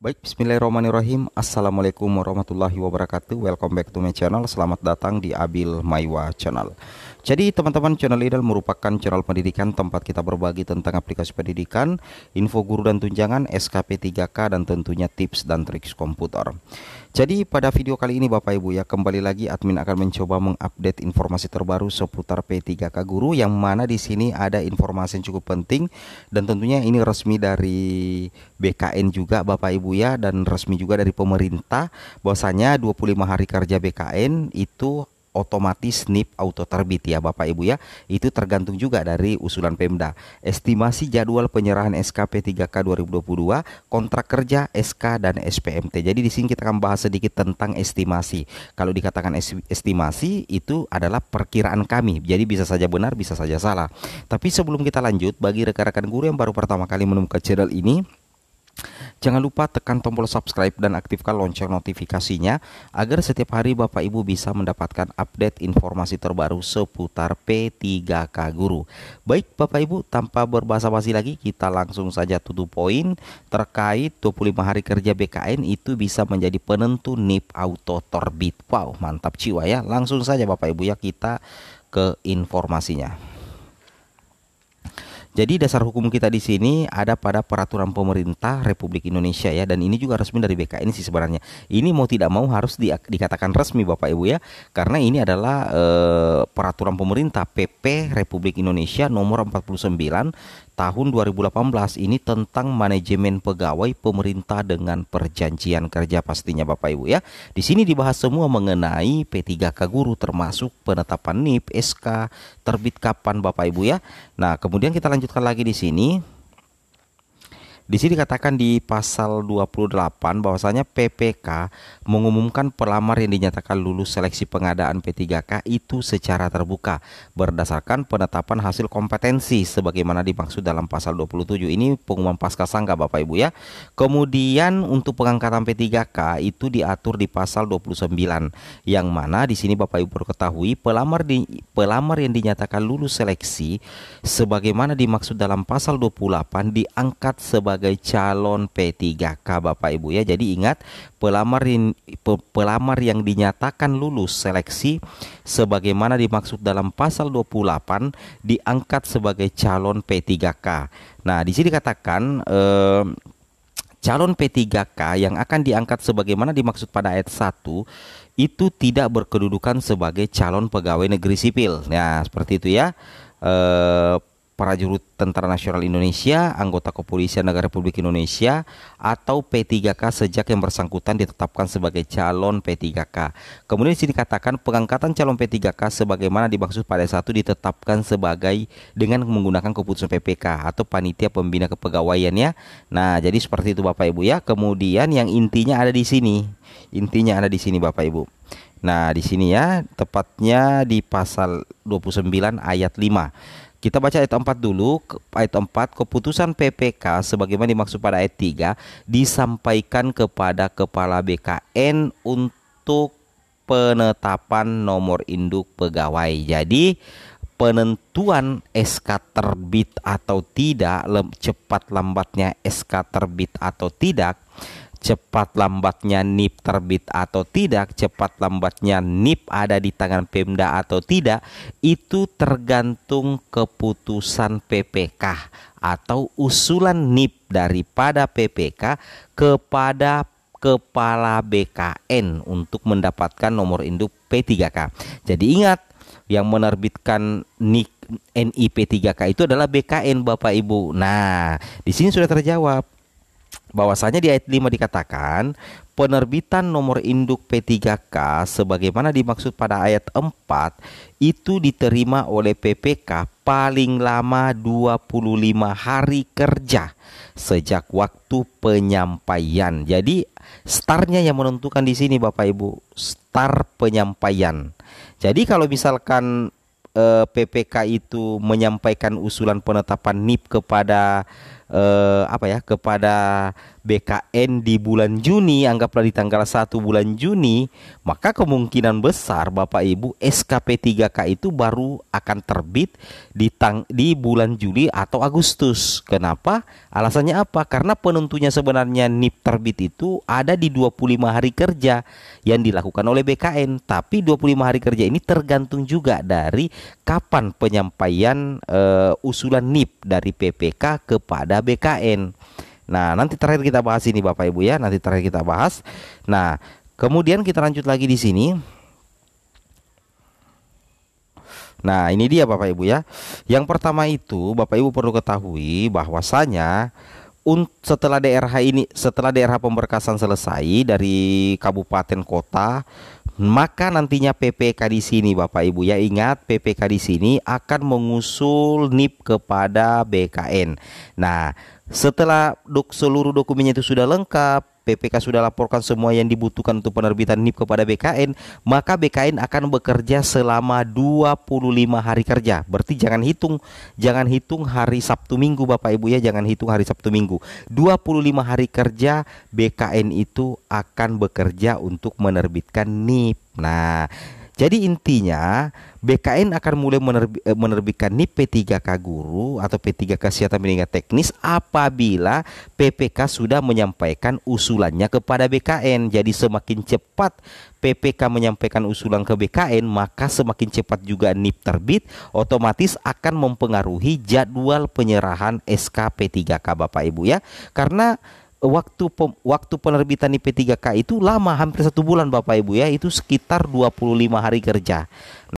Baik, bismillahirrahmanirrahim. Assalamualaikum warahmatullahi wabarakatuh. Welcome back to my channel. Selamat datang di Abil Maiwa Channel. Jadi teman-teman, channel ini merupakan channel pendidikan tempat kita berbagi tentang aplikasi pendidikan, info guru dan tunjangan, SKP 3K, dan tentunya tips dan trik komputer. Jadi pada video kali ini Bapak Ibu ya, kembali lagi admin akan mencoba mengupdate informasi terbaru seputar P3K Guru, yang mana di sini ada informasi yang cukup penting dan tentunya ini resmi dari BKN juga Bapak Ibu ya, dan resmi juga dari pemerintah bahwasanya 25 hari kerja BKN itu otomatis NIP auto terbit ya Bapak Ibu ya. Itu tergantung juga dari usulan Pemda. Estimasi jadwal penyerahan SKP 3K 2022, kontrak kerja, SK dan SPMT. Jadi di sini kita akan bahas sedikit tentang estimasi. Kalau dikatakan estimasi itu adalah perkiraan kami. Jadi bisa saja benar, bisa saja salah. Tapi sebelum kita lanjut, bagi rekan-rekan guru yang baru pertama kali menemukan channel ini, jangan lupa tekan tombol subscribe dan aktifkan lonceng notifikasinya agar setiap hari Bapak Ibu bisa mendapatkan update informasi terbaru seputar P3K Guru. Baik Bapak Ibu, tanpa berbasa-basi lagi, kita langsung saja to the point terkait 25 hari kerja BKN itu bisa menjadi penentu NIP auto terbit. Wow, mantap jiwa ya. Langsung saja Bapak Ibu ya, kita ke informasinya. Jadi dasar hukum kita di sini ada pada peraturan pemerintah Republik Indonesia ya, dan ini juga resmi dari BKN sih sebenarnya. Ini mau tidak mau harus dikatakan resmi Bapak Ibu ya, karena ini adalah peraturan pemerintah PP Republik Indonesia nomor 49 tahun 2018 ini tentang manajemen pegawai pemerintah dengan perjanjian kerja pastinya Bapak Ibu ya. Di sini dibahas semua mengenai P3K Guru, termasuk penetapan NIP, SK, terbit kapan Bapak Ibu ya. Nah, kemudian kita lanjutkan lagi di sini. Di sini dikatakan di pasal 28 bahwasanya PPK mengumumkan pelamar yang dinyatakan lulus seleksi pengadaan P3K itu secara terbuka berdasarkan penetapan hasil kompetensi sebagaimana dimaksud dalam pasal 27. Ini pengumuman pascasangka Bapak Ibu ya. Kemudian untuk pengangkatan P3K itu diatur di pasal 29, yang mana di sini Bapak Ibu perlu ketahui pelamar yang dinyatakan lulus seleksi sebagaimana dimaksud dalam pasal 28 diangkat sebagai calon P3K Bapak Ibu ya. Jadi ingat, pelamar yang dinyatakan lulus seleksi sebagaimana dimaksud dalam pasal 28 diangkat sebagai calon P3K. Nah, di sini dikatakan calon P3K yang akan diangkat sebagaimana dimaksud pada ayat 1 itu tidak berkedudukan sebagai calon pegawai negeri sipil. Nah, seperti itu ya. Prajurit Tentara Nasional Indonesia, anggota Kepolisian Negara Republik Indonesia, atau P3K sejak yang bersangkutan ditetapkan sebagai calon P3K. Kemudian di sini dikatakan pengangkatan calon P3K sebagaimana dimaksud pada satu ditetapkan sebagai dengan menggunakan keputusan PPK atau panitia pembina kepegawaiannya. Nah, jadi seperti itu Bapak Ibu ya. Kemudian yang intinya ada di sini. Intinya ada di sini Bapak Ibu. Nah, di sini ya, tepatnya di pasal 29 ayat 5. Kita baca ayat 4 dulu. Ayat 4, keputusan PPK sebagaimana dimaksud pada ayat 3 disampaikan kepada Kepala BKN untuk penetapan nomor induk pegawai. Jadi penentuan SK terbit atau tidak, cepat lambatnya SK terbit atau tidak, cepat lambatnya NIP terbit atau tidak, cepat lambatnya NIP ada di tangan Pemda atau tidak, itu tergantung keputusan PPK atau usulan NIP daripada PPK kepada Kepala BKN untuk mendapatkan nomor induk P3K. Jadi ingat, yang menerbitkan NIP P3K itu adalah BKN Bapak Ibu. Nah, di sini sudah terjawab bahwasanya di ayat 5 dikatakan penerbitan nomor induk P3K sebagaimana dimaksud pada ayat 4 itu diterima oleh PPK paling lama 25 hari kerja sejak waktu penyampaian. Jadi startnya yang menentukan di sini Bapak Ibu, start penyampaian. Jadi kalau misalkan PPK itu menyampaikan usulan penetapan NIP kepada apa ya, kepada BKN di bulan Juni, anggaplah di tanggal 1 bulan Juni, maka kemungkinan besar Bapak Ibu SKP 3K itu baru akan terbit di bulan Juli atau Agustus. Kenapa? Alasannya apa? Karena penentunya sebenarnya NIP terbit itu ada di 25 hari kerja yang dilakukan oleh BKN. Tapi 25 hari kerja ini tergantung juga dari kapan penyampaian usulan NIP dari PPK kepada BKN. Nah, nanti terakhir kita bahas ini Bapak Ibu ya, nanti terakhir kita bahas. Nah, kemudian kita lanjut lagi di sini. Nah, ini dia Bapak Ibu ya. Yang pertama itu Bapak Ibu perlu ketahui bahwasanya setelah daerah pemberkasan selesai dari kabupaten kota, maka nantinya PPK di sini Bapak Ibu ya, ingat PPK di sini akan mengusul NIP kepada BKN. Nah, setelah seluruh dokumennya itu sudah lengkap, PPK sudah laporkan semua yang dibutuhkan untuk penerbitan NIP kepada BKN, maka BKN akan bekerja selama 25 hari kerja. Berarti jangan hitung hari Sabtu Minggu Bapak Ibu ya, jangan hitung hari Sabtu Minggu. 25 hari kerja BKN itu akan bekerja untuk menerbitkan NIP. Nah, jadi intinya BKN akan mulai menerbitkan NIP P3K guru atau P3K kesehatan pendidikan teknis apabila PPK sudah menyampaikan usulannya kepada BKN. Jadi semakin cepat PPK menyampaikan usulan ke BKN, maka semakin cepat juga NIP terbit, otomatis akan mempengaruhi jadwal penyerahan SK P3K Bapak Ibu ya. Karena waktu penerbitan IP3K itu lama, hampir 1 bulan Bapak Ibu ya, itu sekitar 25 hari kerja.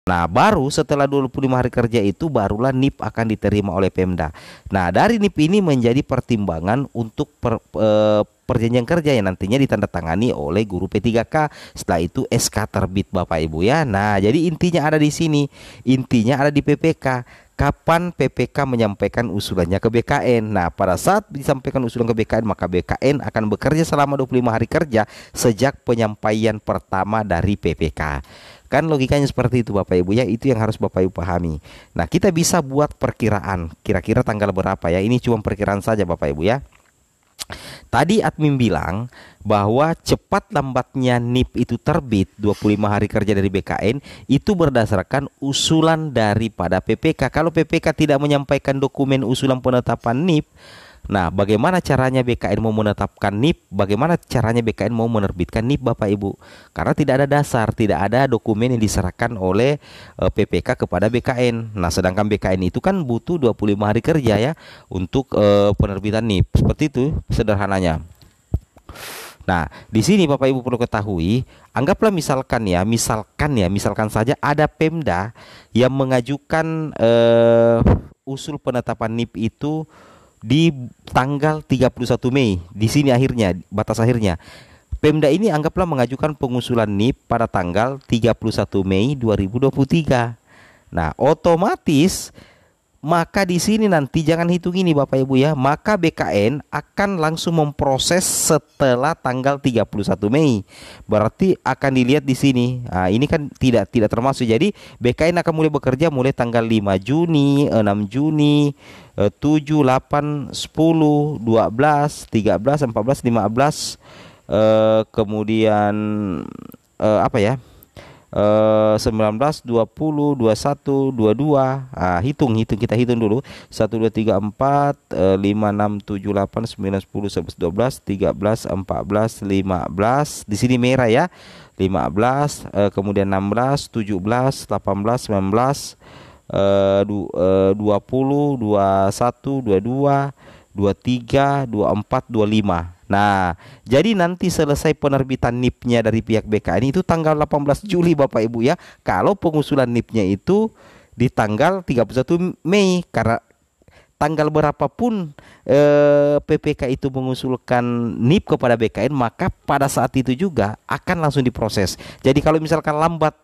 Nah, baru setelah 25 hari kerja itu barulah NIP akan diterima oleh Pemda. Nah, dari NIP ini menjadi pertimbangan untuk perjanjian kerja yang nantinya ditandatangani oleh guru P3K. Setelah itu SK terbit Bapak Ibu ya. Nah, jadi intinya ada di sini. Intinya ada di PPK. Kapan PPK menyampaikan usulannya ke BKN. Nah, pada saat disampaikan usulan ke BKN, maka BKN akan bekerja selama 25 hari kerja sejak penyampaian pertama dari PPK. Kan logikanya seperti itu Bapak Ibu ya, itu yang harus Bapak Ibu pahami. Nah, kita bisa buat perkiraan kira-kira tanggal berapa ya. Ini cuma perkiraan saja Bapak Ibu ya. Tadi admin bilang bahwa cepat lambatnya NIP itu terbit 25 hari kerja dari BKN itu berdasarkan usulan daripada PPK. Kalau PPK tidak menyampaikan dokumen usulan penetapan NIP, nah bagaimana caranya BKN mau menetapkan NIP? Bagaimana caranya BKN mau menerbitkan NIP Bapak Ibu? Karena tidak ada dasar, tidak ada dokumen yang diserahkan oleh PPK kepada BKN. Nah, sedangkan BKN itu kan butuh 25 hari kerja ya untuk penerbitan NIP. Seperti itu sederhananya. Nah, di sini Bapak Ibu perlu ketahui, anggaplah misalkan saja ada Pemda yang mengajukan usul penetapan NIP itu di tanggal 31 Mei. Di sini akhirnya batas akhirnya. Pemda ini anggaplah mengajukan pengusulan NIP pada tanggal 31 Mei 2023. Nah, otomatis maka di sini nanti jangan hitung ini Bapak Ibu ya, maka BKN akan langsung memproses setelah tanggal 31 Mei. Berarti akan dilihat di sini. Nah, ini kan tidak termasuk. Jadi BKN akan mulai bekerja mulai tanggal 5 Juni, 6 Juni, 7, 8, 10, 12, 13, 14, 15, kemudian apa ya? 19, 20, 21, 22. Kita hitung dulu. 1 2 3 4 5 6 7 8 9 10 11 12 13 14 15. Di sini merah ya. 15, kemudian 16, 17, 18, 19, 20, 21, 22, 23, 24, 25. Nah, jadi nanti selesai penerbitan NIP-nya dari pihak BKN itu tanggal 18 Juli Bapak Ibu ya. Kalau pengusulan NIP-nya itu di tanggal 31 Mei, karena tanggal berapapun PPK itu mengusulkan NIP kepada BKN, maka pada saat itu juga akan langsung diproses. Jadi kalau misalkan lambat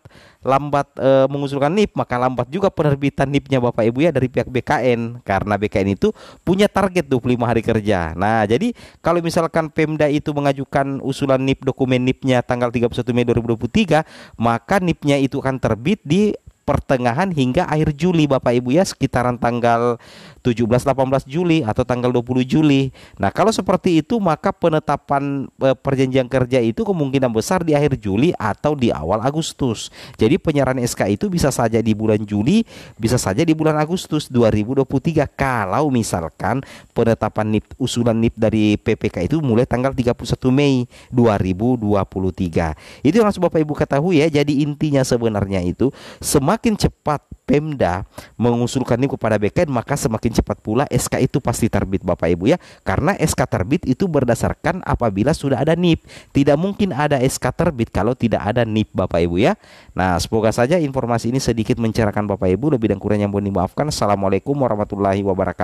mengusulkan NIP, maka lambat juga penerbitan NIP-nya Bapak Ibu ya dari pihak BKN, karena BKN itu punya target 25 hari kerja. Nah, jadi kalau misalkan Pemda itu mengajukan usulan NIP, dokumen NIP-nya tanggal 31 Mei 2023, maka NIP-nya itu akan terbit di pertengahan hingga akhir Juli Bapak Ibu ya, sekitaran tanggal 17-18 Juli atau tanggal 20 Juli. Nah, kalau seperti itu maka penetapan perjanjian kerja itu kemungkinan besar di akhir Juli atau di awal Agustus. Jadi penyerahan SK itu bisa saja di bulan Juli, bisa saja di bulan Agustus 2023 kalau misalkan penetapan NIP, usulan NIP dari PPK itu mulai tanggal 31 Mei 2023. Itu yang harus Bapak Ibu ketahui ya. Jadi intinya sebenarnya itu semakin cepat Pemda mengusulkan NIP kepada BKN, maka semakin cepat pula SK itu pasti terbit Bapak Ibu ya. Karena SK terbit itu berdasarkan apabila sudah ada NIP. Tidak mungkin ada SK terbit kalau tidak ada NIP Bapak Ibu ya. Nah, semoga saja informasi ini sedikit mencerahkan Bapak Ibu. Lebih dan kurangnya mohon dimaafkan. Assalamualaikum warahmatullahi wabarakatuh.